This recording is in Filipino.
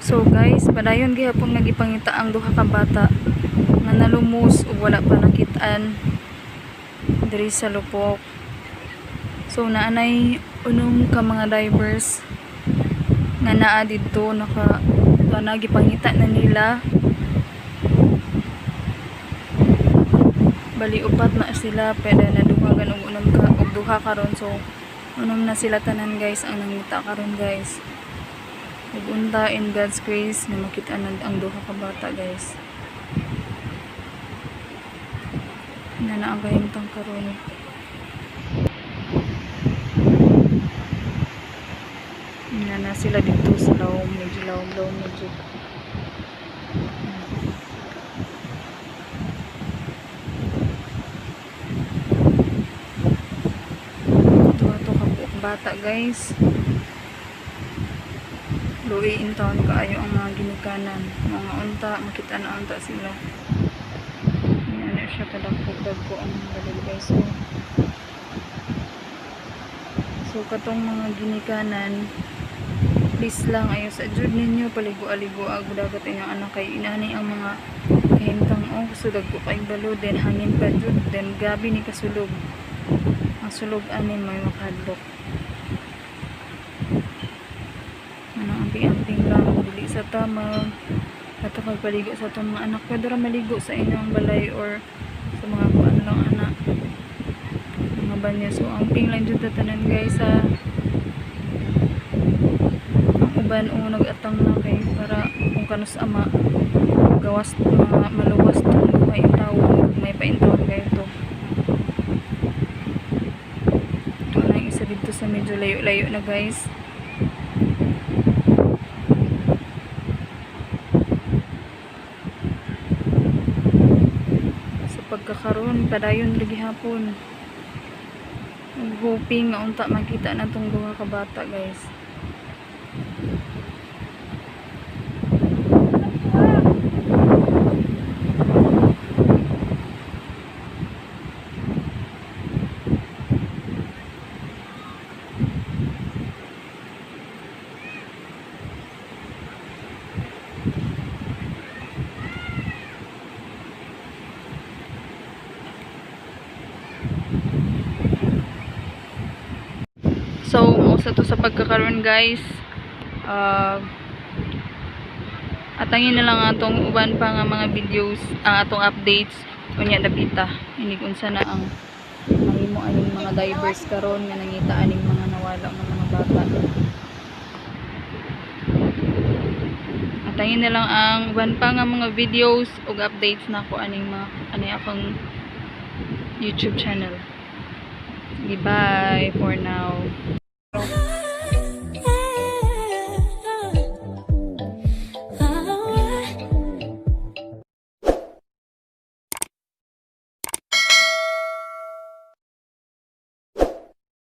So guys, padayon gihapon nga gipangita ang duha ka bata nga nalumos ug wala pa nakitaan diri sa lupok. So naanay unong ka mga divers nga naa didto gipangita na nila. Bali upat na sila pero naduhagan og unom ka og duha karon, so unom na sila tanan guys ang nangita karon guys. Ug unta in God's grace na makita na ang duha ka bata guys. Na ang kahimtang karon. Na sila dito sa lawom, medyo lawom medyo. Ito ka bata guys. Luwiin taon kaayo ang mga ginikanan, mga unta, makita na unta sila. Ano siya kadagko ang balil guys. So katong mga ginikanan, please lang ayo sa jud ninyo paligo-aligo ag dagat inyong anak kay inani ang mga kahimtang so dagko kay balo den hangin pa jud den gabi ni kasulog. Ang sulog ani may makadlok. Amping lang dili sa tama ato pagpaligo sa atong mga anak, pwede ra maligo sa inyong balay or sa mga kuan lang anak mga banyo. So amping lang jud tanan guys ang uban o nagatang na kay para kung kanus ama gawas mga maluwas tong may intawon may paintawon kayo to. Ito na yung isa dito sa medyo layo na guys. Pagkakaroon padayon lagi hapon hoping nga unta makita na tong duha ka bata guys. So, usa to sa pagkakaroon guys. Atangin na lang atong uban pa nga mga videos, atong updates unya dapita. Inig unsa na ang mahimo aning mga divers karon nga nangita aning mga nawala nga mga bata. Atangin na lang ang uban pa nga mga videos ug updates nako aning mga akong YouTube channel. Bye for now.